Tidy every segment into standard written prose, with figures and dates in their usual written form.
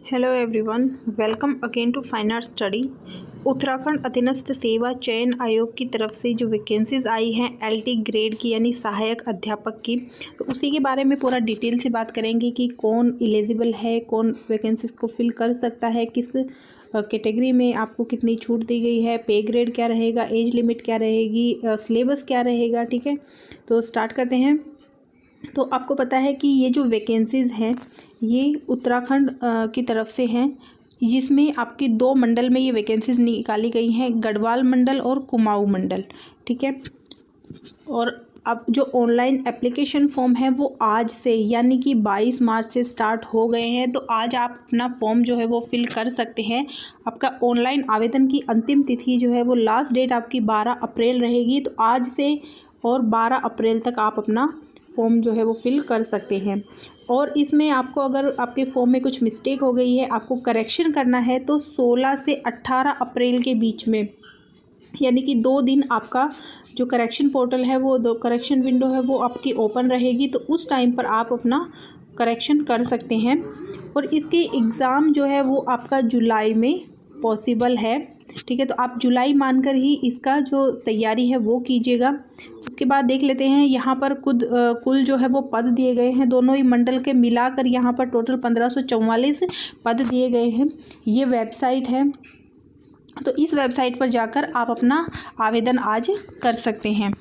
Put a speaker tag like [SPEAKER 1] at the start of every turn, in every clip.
[SPEAKER 1] Hello everyone, welcome again to fine art study. Uttarakhand अधीनस्थ सेवा चयन आयोग की तरफ से जो वैकेंसीज़ आई हैं एलटी ग्रेड की यानी सहायक अध्यापक की, तो उसी के बारे में पूरा डिटेल से बात करेंगे कि कौन एलिजिबल है, कौन वैकेंसीज़ को फिल कर सकता है, किस कैटेगरी में आपको कितनी छूट दी गई है, पे ग्रेड क्या रहेगा, एज लिमिट क्या रहेगी, सिलेबस क्या रहेगा। ठीक है, तो स्टार्ट करते हैं। तो आपको पता है कि ये जो वैकेंसीज़ हैं ये उत्तराखंड की तरफ से हैं, जिसमें आपकी 2 मंडल में ये वैकेंसीज़ निकाली गई हैं, गढ़वाल मंडल और कुमाऊं मंडल। ठीक है, और अब जो ऑनलाइन एप्लीकेशन फॉर्म है वो आज से यानी कि 22 मार्च से स्टार्ट हो गए हैं। तो आज आप अपना फॉर्म जो है वो फिल कर सकते हैं। आपका ऑनलाइन आवेदन की अंतिम तिथि जो है वो लास्ट डेट आपकी 12 अप्रैल रहेगी। तो आज से और 12 अप्रैल तक आप अपना फॉर्म जो है वो फिल कर सकते हैं। और इसमें आपको अगर आपके फॉर्म में कुछ मिस्टेक हो गई है, आपको करेक्शन करना है, तो 16 से 18 अप्रैल के बीच में यानी कि 2 दिन आपका जो करेक्शन पोर्टल है वो करेक्शन विंडो है वो आपकी ओपन रहेगी। तो उस टाइम पर आप अपना करेक्शन कर सकते हैं। और इसके एग्ज़ाम जो है वो आपका जुलाई में पॉसिबल है। ठीक है, तो आप जुलाई मानकर ही इसका जो तैयारी है वो कीजिएगा। उसके बाद देख लेते हैं यहाँ पर कुल जो है वो पद दिए गए हैं, दोनों ही मंडल के मिलाकर यहाँ पर टोटल 1544 पद दिए गए हैं। ये वेबसाइट है, तो इस वेबसाइट पर जाकर आप अपना आवेदन आज कर सकते हैं।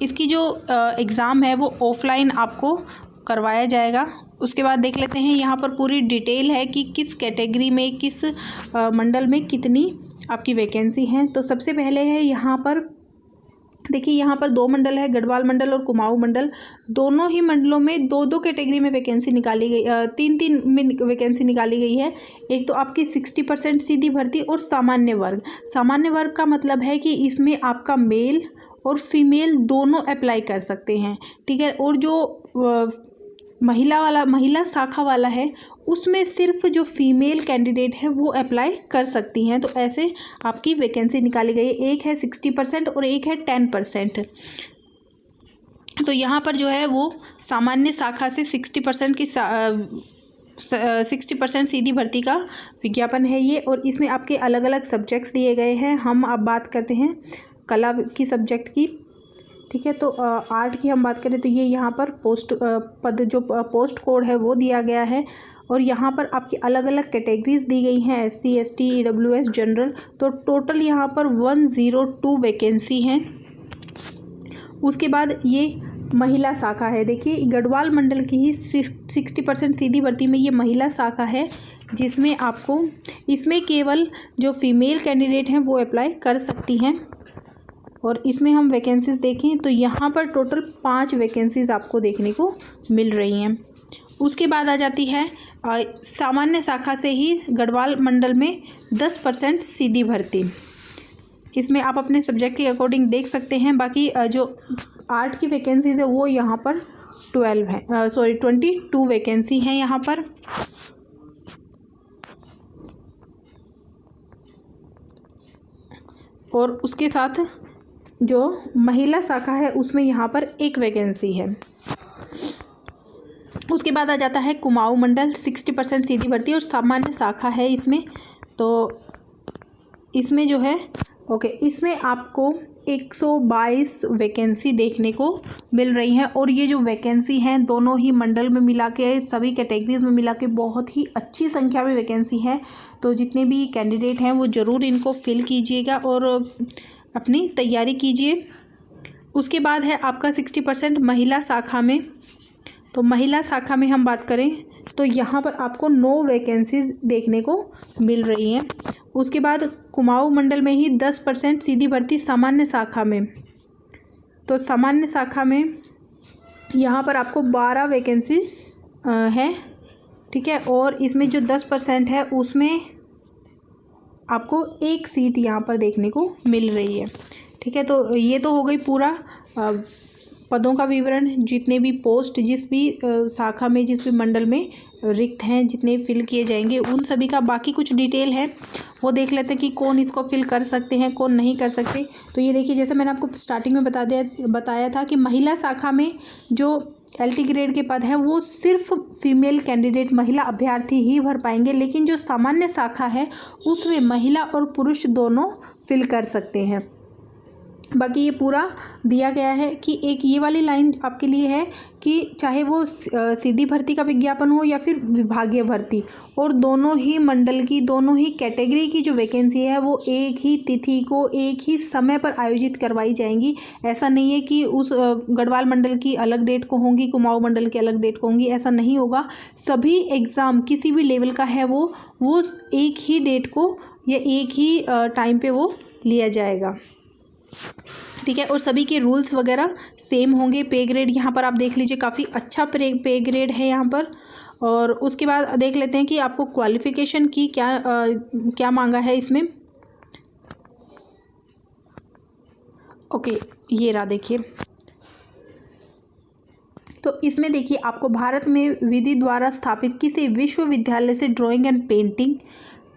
[SPEAKER 1] इसकी जो एग्ज़ाम है वो ऑफलाइन आपको करवाया जाएगा। उसके बाद देख लेते हैं यहाँ पर पूरी डिटेल है कि किस कैटेगरी में, किस मंडल में कितनी आपकी वैकेंसी हैं। तो सबसे पहले है यहाँ पर देखिए, यहाँ पर 2 मंडल है, गढ़वाल मंडल और कुमाऊं मंडल। दोनों ही मंडलों में 2-2 कैटेगरी में वैकेंसी निकाली गई, 3-3 में वैकेंसी निकाली गई है। एक तो आपकी 60% सीधी भर्ती और सामान्य वर्ग। सामान्य वर्ग का मतलब है कि इसमें आपका मेल और फीमेल दोनों अप्लाई कर सकते हैं। ठीक है, और जो महिला शाखा वाला है उसमें सिर्फ जो फीमेल कैंडिडेट है वो अप्लाई कर सकती हैं। तो ऐसे आपकी वैकेंसी निकाली गई है, एक है 60% और एक है 10%। तो यहाँ पर जो है वो सामान्य शाखा से 60% की 60% सीधी भर्ती का विज्ञापन है ये। और इसमें आपके अलग अलग सब्जेक्ट्स दिए गए हैं। हम अब बात करते हैं कला की सब्जेक्ट की। ठीक है, तो आर्ट की हम बात करें तो ये यहाँ पर पोस्ट कोड है वो दिया गया है। और यहाँ पर आपकी अलग अलग कैटेगरीज दी गई हैं, SC ST EWS जनरल। तो टोटल यहाँ पर 102 वैकेंसी हैं। उसके बाद ये महिला शाखा है। देखिए, गढ़वाल मंडल की ही 60% सीधी भर्ती में ये महिला शाखा है, जिसमें आपको इसमें केवल जो फीमेल कैंडिडेट हैं वो अप्लाई कर सकती हैं। और इसमें हम वैकेंसीज़ देखें तो यहाँ पर टोटल 5 वैकेंसीज़ आपको देखने को मिल रही हैं। उसके बाद आ जाती है सामान्य शाखा से ही गढ़वाल मंडल में 10% सीधी भर्ती। इसमें आप अपने सब्जेक्ट के अकॉर्डिंग देख सकते हैं। बाकी जो आर्ट की वैकेंसीज़ है वो यहाँ पर 22 वैकेंसी हैं यहाँ पर। और उसके साथ जो महिला शाखा है उसमें यहाँ पर 1 वैकेंसी है। उसके बाद आ जाता है कुमाऊं मंडल, 60% सीधी भर्ती और सामान्य शाखा है इसमें। तो इसमें जो है इसमें आपको 122 वैकेंसी देखने को मिल रही हैं। और ये जो वैकेंसी हैं दोनों ही मंडल में मिला के, सभी कैटेगरीज में मिला के बहुत ही अच्छी संख्या में वैकेंसी है। तो जितने भी कैंडिडेट हैं वो ज़रूर इनको फिल कीजिएगा और अपनी तैयारी कीजिए। उसके बाद है आपका 60% महिला शाखा में। तो महिला शाखा में हम बात करें तो यहाँ पर आपको 9 वैकेंसीज देखने को मिल रही हैं। उसके बाद कुमाऊं मंडल में ही 10% सीधी भर्ती सामान्य शाखा में। तो सामान्य शाखा में यहाँ पर आपको 12 वैकेंसी है। ठीक है, और इसमें जो 10% है उसमें आपको 1 सीट यहाँ पर देखने को मिल रही है। ठीक है, तो ये तो हो गई पूरा पदों का विवरण, जितने भी पोस्ट जिस भी शाखा में, जिस भी मंडल में रिक्त हैं, जितने फिल किए जाएंगे उन सभी का। बाकी कुछ डिटेल है वो देख लेते हैं कि कौन इसको फिल कर सकते हैं, कौन नहीं कर सकते। तो ये देखिए, जैसे मैंने आपको स्टार्टिंग में बताया था कि महिला शाखा में जो LT ग्रेड के पद है वो सिर्फ फीमेल कैंडिडेट महिला अभ्यर्थी ही भर पाएंगे, लेकिन जो सामान्य शाखा है उसमें महिला और पुरुष दोनों फिल कर सकते हैं। बाकी ये पूरा दिया गया है कि एक ये वाली लाइन आपके लिए है कि चाहे वो सीधी भर्ती का विज्ञापन हो या फिर विभागीय भर्ती, और दोनों ही मंडल की, दोनों ही कैटेगरी की जो वैकेंसी है वो एक ही तिथि को एक ही समय पर आयोजित करवाई जाएंगी। ऐसा नहीं है कि उस गढ़वाल मंडल की अलग डेट को होंगी, कुमाऊं मंडल की अलग डेट को होंगी, ऐसा नहीं होगा। सभी एग्ज़ाम किसी भी लेवल का है वो एक ही डेट को या एक ही टाइम पे वो लिया जाएगा, ठीक है। और सभी के रूल्स वगैरह सेम होंगे। पे ग्रेड यहाँ पर आप देख लीजिए, काफ़ी अच्छा पे ग्रेड है यहाँ पर। और उसके बाद देख लेते हैं कि आपको क्वालिफ़िकेशन की क्या मांगा है इसमें। ओके, ये रहा देखिए। तो इसमें देखिए आपको भारत में विधि द्वारा स्थापित किसी विश्वविद्यालय से drawing and painting,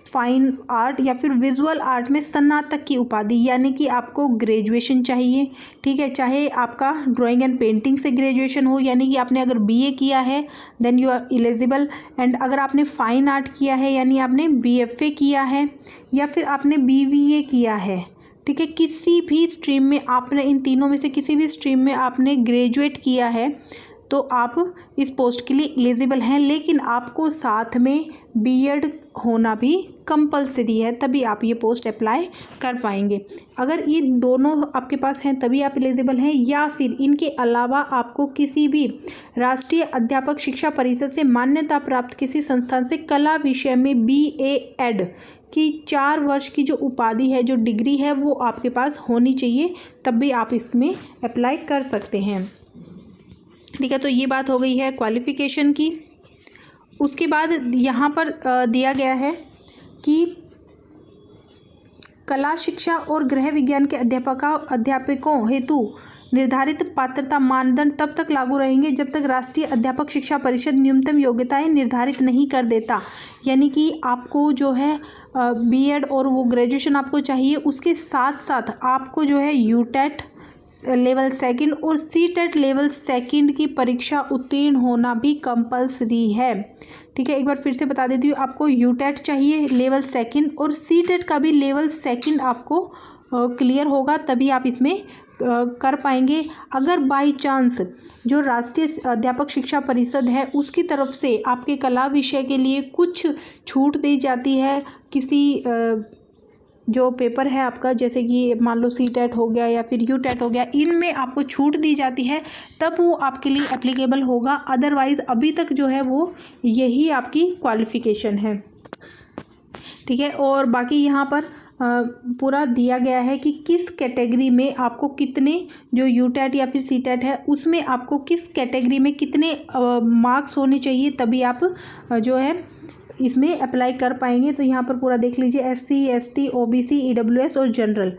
[SPEAKER 1] fine art या फिर विजुअल आर्ट में स्नातक की उपाधि, यानी कि आपको ग्रेजुएशन चाहिए, ठीक है। चाहे आपका ड्राइंग एंड पेंटिंग से ग्रेजुएशन हो, यानी कि आपने अगर BA किया है then you are eligible. And अगर आपने फाइन आर्ट किया है यानी आपने BFA किया है या फिर आपने BBA किया है, ठीक है, किसी भी स्ट्रीम में आपने, इन तीनों में से किसी भी स्ट्रीम में आपने ग्रेजुएट किया है तो आप इस पोस्ट के लिए एलिजिबल हैं। लेकिन आपको साथ में B.Ed होना भी कंपलसरी है, तभी आप ये पोस्ट अप्लाई कर पाएंगे। अगर ये दोनों आपके पास हैं तभी आप एलिजिबल हैं, या फिर इनके अलावा आपको किसी भी राष्ट्रीय अध्यापक शिक्षा परिषद से मान्यता प्राप्त किसी संस्थान से कला विषय में BA.Ed की 4 वर्ष की जो उपाधि है, जो डिग्री है, वो आपके पास होनी चाहिए, तब भी आप इसमें अप्लाई कर सकते हैं, ठीक है। तो ये बात हो गई है क्वालिफ़िकेशन की। उसके बाद यहाँ पर दिया गया है कि कला शिक्षा और गृह विज्ञान के अध्यापकों हेतु निर्धारित पात्रता मानदंड तब तक लागू रहेंगे जब तक राष्ट्रीय अध्यापक शिक्षा परिषद न्यूनतम योग्यताएं निर्धारित नहीं कर देता। यानी कि आपको जो है B.Ed और वो ग्रेजुएशन आपको चाहिए, उसके साथ साथ आपको जो है UTET लेवल 2 और CTET लेवल 2 की परीक्षा उत्तीर्ण होना भी कंपलसरी है, ठीक है। एक बार फिर से बता देती हूँ, आपको UTET चाहिए लेवल 2 और CTET का भी लेवल 2 आपको क्लियर होगा, तभी आप इसमें कर पाएंगे। अगर बाय चांस जो राष्ट्रीय अध्यापक शिक्षा परिषद है उसकी तरफ से आपके कला विषय के लिए कुछ छूट दी जाती है, किसी जो पेपर है आपका, जैसे कि मान लो CTET हो गया या फिर UTET हो गया, इनमें आपको छूट दी जाती है, तब वो आपके लिए एप्लीकेबल होगा। अदरवाइज़ अभी तक जो है वो यही आपकी क्वालिफ़िकेशन है, ठीक है। और बाकी यहाँ पर पूरा दिया गया है कि किस कैटेगरी में आपको कितने, जो UTET या फिर CTET है उसमें आपको किस कैटेगरी में कितने मार्क्स होने चाहिए, तभी आप जो है इसमें अप्लाई कर पाएंगे। तो यहाँ पर पूरा देख लीजिए, SC ST OBC EWS और जनरल,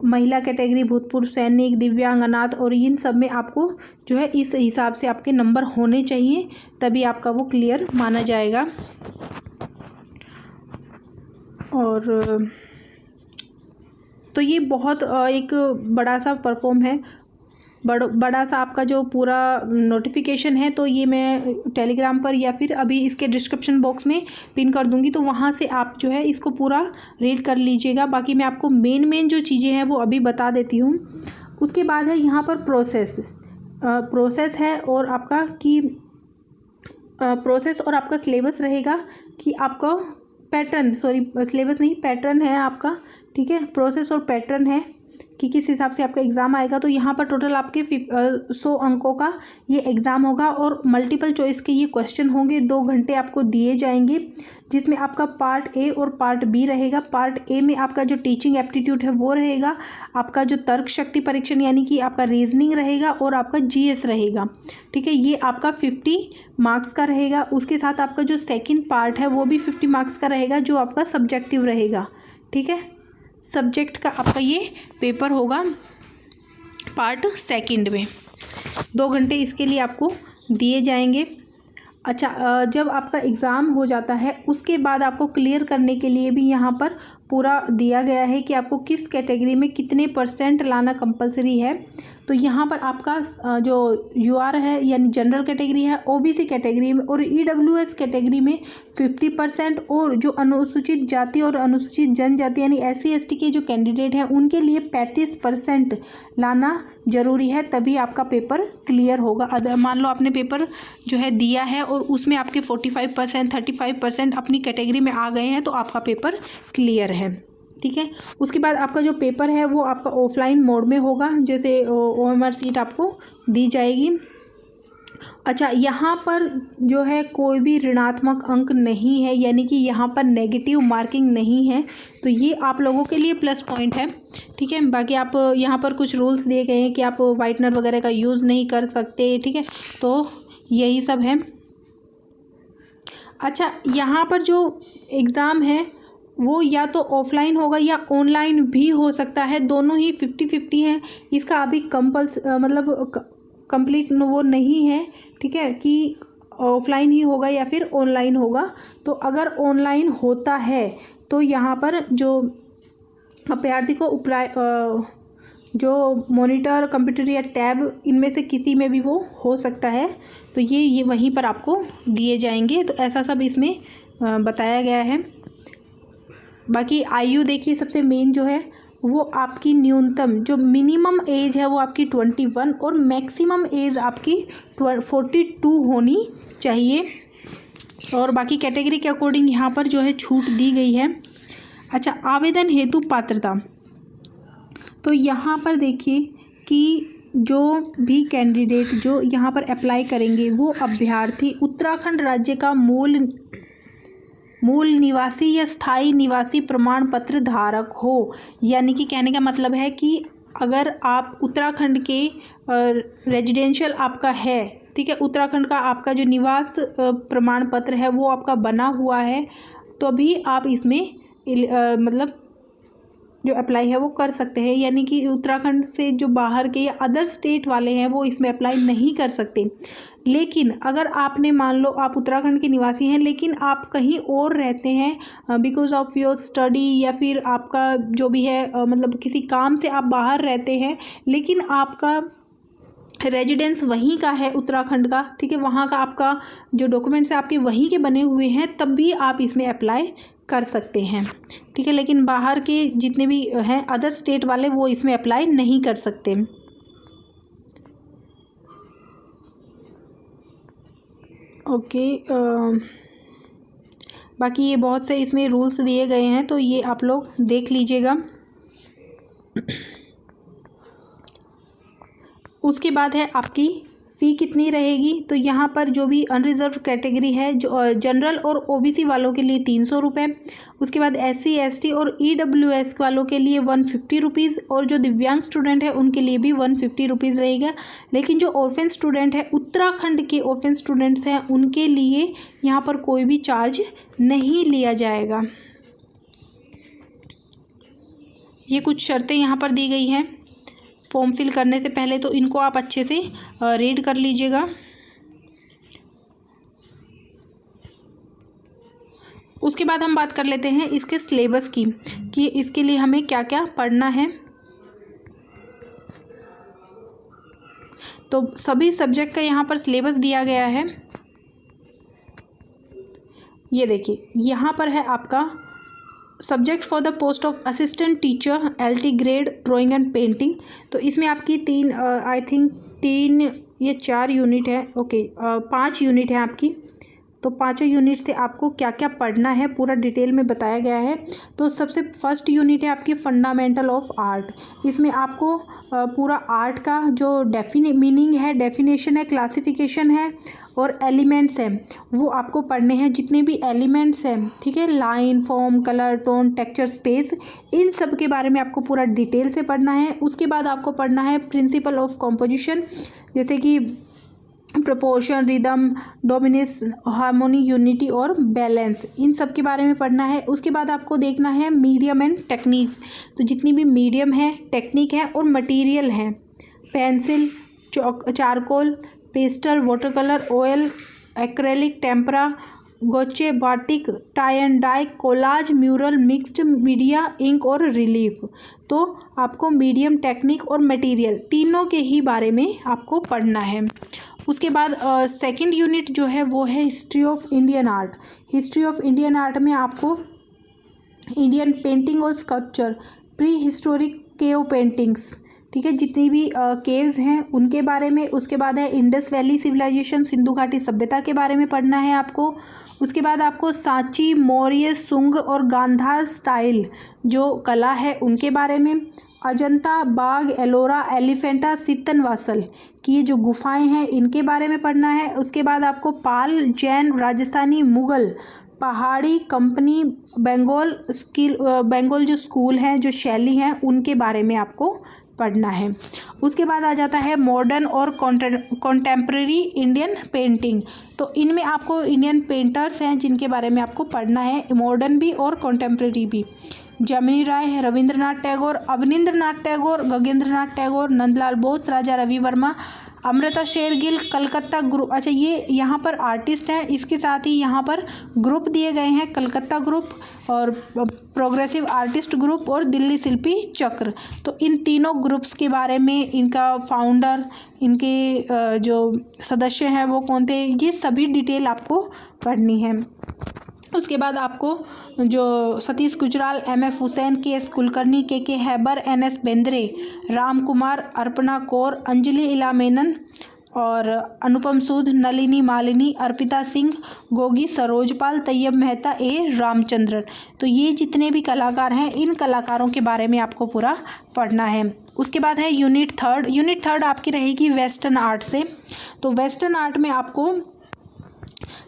[SPEAKER 1] महिला कैटेगरी, भूतपूर्व सैनिक, दिव्यांग, अनाथ, और इन सब में आपको जो है इस हिसाब से आपके नंबर होने चाहिए, तभी आपका वो क्लियर माना जाएगा। और तो ये बहुत एक बड़ा सा परफॉर्म है, बड़ा सा आपका जो पूरा नोटिफिकेशन है, तो ये मैं टेलीग्राम पर या फिर अभी इसके डिस्क्रिप्शन बॉक्स में पिन कर दूंगी, तो वहाँ से आप जो है इसको पूरा रीड कर लीजिएगा। बाकी मैं आपको मेन जो चीज़ें हैं वो अभी बता देती हूँ। उसके बाद है यहाँ पर प्रोसेस है, और आपका कि प्रोसेस और आपका सिलेबस रहेगा कि आपका पैटर्न, सिलेबस नहीं, पैटर्न है आपका, ठीक है। प्रोसेस और पैटर्न है कि किस हिसाब से आपका एग्ज़ाम आएगा। तो यहाँ पर टोटल आपके 100 अंकों का ये एग्ज़ाम होगा, और मल्टीपल चॉइस के ये क्वेश्चन होंगे। 2 घंटे आपको दिए जाएंगे, जिसमें आपका पार्ट A और पार्ट B रहेगा। पार्ट A में आपका जो टीचिंग एप्टीट्यूड है वो रहेगा, आपका जो तर्क शक्ति परीक्षण यानी कि आपका रीजनिंग रहेगा, और आपका GS रहेगा, ठीक है। ये आपका 50 मार्क्स का रहेगा। उसके साथ आपका जो सेकेंड पार्ट है वो भी 50 मार्क्स का रहेगा, जो आपका सब्जेक्टिव रहेगा, ठीक है। सब्जेक्ट का आपका ये पेपर होगा पार्ट 2 में। 2 घंटे इसके लिए आपको दिए जाएंगे। अच्छा, जब आपका एग्ज़ाम हो जाता है उसके बाद आपको क्लियर करने के लिए भी यहाँ पर पूरा दिया गया है कि आपको किस कैटेगरी में कितने % लाना कंपलसरी है। तो यहाँ पर आपका जो यूआर है यानी जनरल कैटेगरी है, ओबीसी कैटेगरी में और ईडब्ल्यूएस कैटेगरी में 50% और जो अनुसूचित जाति और अनुसूचित जनजाति यानी एससी एसटी के जो कैंडिडेट हैं उनके लिए 35% लाना ज़रूरी है, तभी आपका पेपर क्लियर होगा। अगर मान लो आपने पेपर जो है दिया है और उसमें आपके 45% 35% अपनी कैटेगरी में आ गए हैं तो आपका पेपर क्लियर है, ठीक है। उसके बाद आपका जो पेपर है वो आपका ऑफलाइन मोड में होगा, जैसे ओएमआर सीट आपको दी जाएगी। अच्छा, यहाँ पर जो है कोई भी ऋणात्मक अंक नहीं है, यानी कि यहाँ पर नेगेटिव मार्किंग नहीं है, तो ये आप लोगों के लिए प्लस पॉइंट है, ठीक है। बाकी आप यहाँ पर कुछ रूल्स दिए गए हैं कि आप वाइटनर वगैरह का यूज़ नहीं कर सकते, ठीक है, तो यही सब है। अच्छा, यहाँ पर जो एग्ज़ाम है वो या तो ऑफलाइन होगा या ऑनलाइन भी हो सकता है, दोनों ही 50-50 हैं। इसका अभी मतलब कंप्लीट वो नहीं है, ठीक है, कि ऑफलाइन ही होगा या फिर ऑनलाइन होगा। तो अगर ऑनलाइन होता है तो यहाँ पर जो अभ्यर्थी को जो मॉनिटर, कंप्यूटर या टैब इनमें से किसी में भी वो हो सकता है, तो ये वहीं पर आपको दिए जाएंगे। तो ऐसा सब इसमें बताया गया है। बाकी आयु देखिए, सबसे मेन जो है वो आपकी न्यूनतम जो मिनिमम एज है वो आपकी 21 और मैक्सिमम एज आपकी 42 होनी चाहिए। और बाकी कैटेगरी के अकॉर्डिंग यहाँ पर जो है छूट दी गई है। अच्छा, आवेदन हेतु पात्रता, तो यहाँ पर देखिए कि जो भी कैंडिडेट जो यहाँ पर अप्लाई करेंगे वो अभ्यर्थी उत्तराखंड राज्य का मूल निवासी या स्थायी निवासी प्रमाण पत्र धारक हो। यानी कि कहने का मतलब है कि अगर आप उत्तराखंड के रेजिडेंशियल आपका है, ठीक है, उत्तराखंड का आपका जो निवास प्रमाण पत्र है वो आपका बना हुआ है, तो अभी आप इसमें मतलब जो अप्लाई है वो कर सकते हैं। यानी कि उत्तराखंड से जो बाहर के या अदर स्टेट वाले हैं वो इसमें अप्लाई नहीं कर सकते। लेकिन अगर आपने मान लो आप उत्तराखंड के निवासी हैं लेकिन आप कहीं और रहते हैं बिकॉज ऑफ योर स्टडी या फिर आपका जो भी है मतलब किसी काम से आप बाहर रहते हैं, लेकिन आपका रेजिडेंस वहीं का है उत्तराखंड का, ठीक है, वहाँ का आपका जो डॉक्यूमेंट्स है आपके वहीं के बने हुए हैं, तब भी आप इसमें अप्लाई कर सकते हैं, ठीक है। लेकिन बाहर के जितने भी हैं अदर स्टेट वाले वो इसमें अप्लाई नहीं कर सकते। ओके, बाकी ये बहुत से इसमें रूल्स दिए गए हैं तो ये आप लोग देख लीजिएगा। उसके बाद है आपकी फ़ी कितनी रहेगी। तो यहाँ पर जो भी अनरिजर्व कैटेगरी है, जो जनरल और ओबीसी वालों के लिए 300 रुपये, उसके बाद एससी एसटी और ईडब्ल्यूएस वालों के लिए 150 रुपीज़, और जो दिव्यांग स्टूडेंट है उनके लिए भी 150 रुपीज़ रहेगा। लेकिन जो ऑर्फन स्टूडेंट है, उत्तराखंड के ऑर्फन स्टूडेंट्स हैं, उनके लिए यहाँ पर कोई भी चार्ज नहीं लिया जाएगा। ये कुछ शर्तें यहाँ पर दी गई हैं फॉर्म फिल करने से पहले, तो इनको आप अच्छे से रीड कर लीजिएगा। उसके बाद हम बात कर लेते हैं इसके सिलेबस की कि इसके लिए हमें क्या क्या पढ़ना है। तो सभी सब्जेक्ट का यहाँ पर सिलेबस दिया गया है। ये देखिए, यहाँ पर है आपका subject for the post of assistant teacher LT grade drawing and painting. तो इसमें आपकी 3 या 4 यूनिट है, ओके 5 यूनिट है आपकी। तो पाँचों यूनिट से आपको क्या क्या पढ़ना है पूरा डिटेल में बताया गया है। तो सबसे फर्स्ट यूनिट है आपकी फंडामेंटल ऑफ आर्ट। इसमें आपको पूरा आर्ट का जो मीनिंग है, डेफिनेशन है, क्लासिफिकेशन है और एलिमेंट्स हैं वो आपको पढ़ने हैं। जितने भी एलिमेंट्स हैं, ठीक है, line, form, colour, tone, texture, space, इन सब के बारे में आपको पूरा डिटेल से पढ़ना है। उसके बाद आपको पढ़ना है प्रिंसिपल ऑफ कॉम्पोजिशन, जैसे कि proportion, rhythm, dominance, harmony, unity और बैलेंस, इन सब के बारे में पढ़ना है। उसके बाद आपको देखना है मीडियम एंड टेक्निक। तो जितनी भी मीडियम है, टेक्निक है और मटेरियल हैं, pencil, charcoal, pastel, water colour, oil, acrylic, tempera gouache, batik, tie and dye, collage, mural, mixed media, ink और रिलीफ। तो आपको मीडियम, टेक्निक और मटेरियल तीनों के ही बारे में आपको पढ़ना है। उसके बाद सेकंड यूनिट जो है वो है history of Indian art. History of Indian art में आपको इंडियन पेंटिंग और sculpture, pre historic cave paintings, ठीक है, जितनी भी केव्स हैं उनके बारे में। उसके बाद है इंडस वैली सिविलाइजेशन, सिंधु घाटी सभ्यता के बारे में पढ़ना है आपको। उसके बाद आपको सांची, मौर्य, शुंग और गांधार स्टाइल जो कला है उनके बारे में। अजंता, बाघ, एलोरा, एलिफेंटा, सितनवासल की ये जो गुफाएं हैं इनके बारे में पढ़ना है। उसके बाद आपको पाल, जैन, राजस्थानी, मुग़ल, पहाड़ी, कंपनी, बंगाल जो स्कूल हैं, जो शैली हैं, उनके बारे में आपको पढ़ना है। उसके बाद आ जाता है मॉडर्न और कॉन्टेम्प्रेरी इंडियन पेंटिंग। तो इनमें आपको इंडियन पेंटर्स हैं जिनके बारे में आपको पढ़ना है, मॉडर्न भी और कॉन्टेम्प्रेरी भी। जमिनी राय, रविंद्रनाथ टैगोर, अवनींद्रनाथ टैगोर, गगनेंद्रनाथ टैगोर, नंदलाल बोस, राजा रवि वर्मा, अमृता शेरगिल, कलकत्ता ग्रुप। अच्छा, ये यहाँ पर आर्टिस्ट हैं, इसके साथ ही यहाँ पर ग्रुप दिए गए हैं, कलकत्ता ग्रुप और प्रोग्रेसिव आर्टिस्ट ग्रुप और दिल्ली शिल्पी चक्र। तो इन तीनों ग्रुप्स के बारे में, इनका फाउंडर, इनके जो सदस्य हैं वो कौन थे, ये सभी डिटेल आपको पढ़नी है। उसके बाद आपको जो सतीश गुजराल, एम.एफ. हुसैन, के.एस. कुलकर्णी, के हैबर, एन.एस. बेंद्रे, राम कुमार, अर्पणा कौर, अंजलि इला मेनन और अनुपम सूद, नलिनी मालिनी, अर्पिता सिंह, गोगी सरोजपाल, तैयब मेहता, ए रामचंद्रन। तो ये जितने भी कलाकार हैं इन कलाकारों के बारे में आपको पूरा पढ़ना है। उसके बाद है यूनिट थर्ड आपकी रहेगी वेस्टर्न आर्ट से। तो वेस्टर्न आर्ट में आपको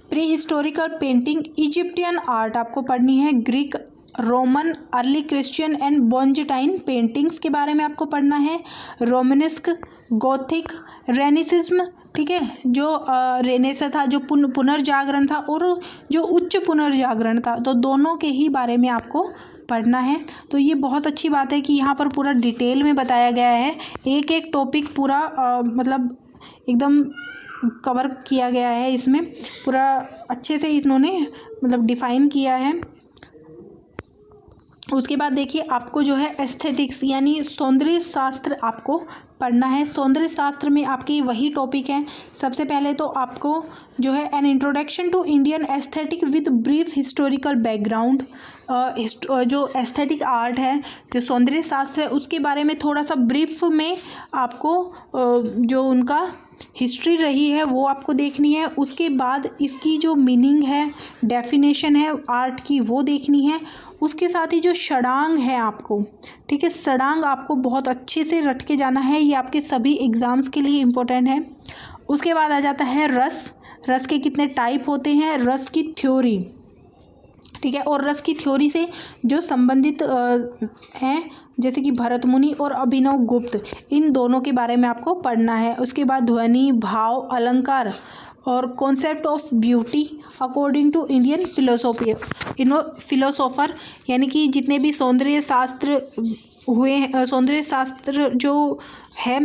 [SPEAKER 1] pre historical painting, Egyptian art आपको पढ़नी है, Greek, Roman, early Christian and Byzantine paintings के बारे में आपको पढ़ना है, रोमनेस्क, गोथिक, रेनेसिज्म, ठीक है, जो रेनेसा था, जो पुनर्जागरण था और जो उच्च पुनर्जागरण था, तो दोनों के ही बारे में आपको पढ़ना है। तो ये बहुत अच्छी बात है कि यहाँ पर पूरा डिटेल में बताया गया है, एक एक टॉपिक पूरा मतलब एकदम कवर किया गया है, इसमें पूरा अच्छे से इन्होंने मतलब डिफ़ाइन किया है। उसके बाद देखिए आपको जो है एस्थेटिक्स यानी सौंदर्य शास्त्र आपको पढ़ना है। सौंदर्य शास्त्र में आपके वही टॉपिक हैं। सबसे पहले तो आपको जो है an introduction to Indian aesthetic with brief historical background, जो एस्थेटिक आर्ट है, जो सौंदर्य शास्त्र है, उसके बारे में थोड़ा सा ब्रीफ में आपको जो उनका हिस्ट्री रही है वो आपको देखनी है। उसके बाद इसकी जो मीनिंग है, डेफिनेशन है आर्ट की, वो देखनी है। उसके साथ ही जो षडांग है आपको, ठीक है, षडांग आपको बहुत अच्छे से रट के जाना है, ये आपके सभी एग्ज़ाम्स के लिए इम्पोर्टेंट है। उसके बाद आ जाता है रस के कितने टाइप होते हैं, रस की थ्योरी, ठीक है, और रस की थ्योरी से जो संबंधित हैं जैसे कि भरत मुनि और अभिनव गुप्त, इन दोनों के बारे में आपको पढ़ना है। उसके बाद ध्वनि, भाव, अलंकार और concept of beauty according to Indian philosopher, यानी कि जितने भी सौंदर्य शास्त्र हुए हैं, सौंदर्य शास्त्र जो है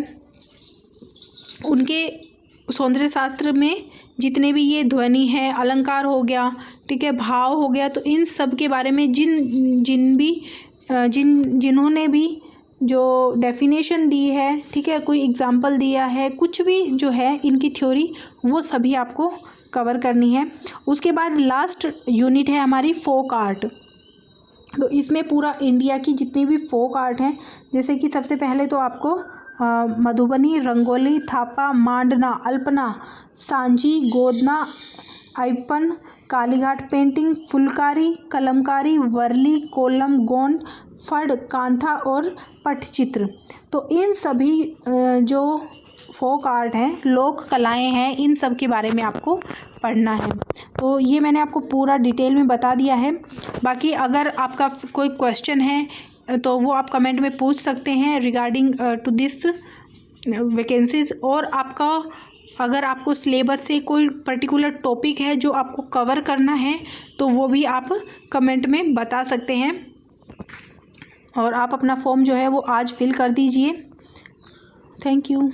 [SPEAKER 1] उनके सौंदर्य शास्त्र में जितने भी ये ध्वनि है, अलंकार हो गया, ठीक है, भाव हो गया, तो इन सब के बारे में जिन्होंने भी जो डेफिनेशन दी है, ठीक है, कोई एग्जाम्पल दिया है, कुछ भी जो है इनकी थ्योरी, वो सभी आपको कवर करनी है। उसके बाद लास्ट यूनिट है हमारी फोक आर्ट। तो इसमें पूरा इंडिया की जितनी भी फोक आर्ट हैं, जैसे कि सबसे पहले तो आपको मधुबनी, रंगोली, थापा, मांडना, अल्पना, सांजी, गोदना, आइपन, कालीघाट पेंटिंग, फुलकारी, कलमकारी, वर्ली, कोलम, गोंड, फड़, कांथा और पटचित्र। तो इन सभी जो फोक आर्ट हैं, लोक कलाएं हैं, इन सब के बारे में आपको पढ़ना है। तो ये मैंने आपको पूरा डिटेल में बता दिया है। बाकी अगर आपका कोई क्वेश्चन है तो वो आप कमेंट में पूछ सकते हैं रिगार्डिंग टू दिस वैकेंसीज, और आपका अगर आपको सिलेबस से कोई पर्टिकुलर टॉपिक है जो आपको कवर करना है तो वो भी आप कमेंट में बता सकते हैं। और आप अपना फॉर्म जो है वो आज फिल कर दीजिए। Thank you.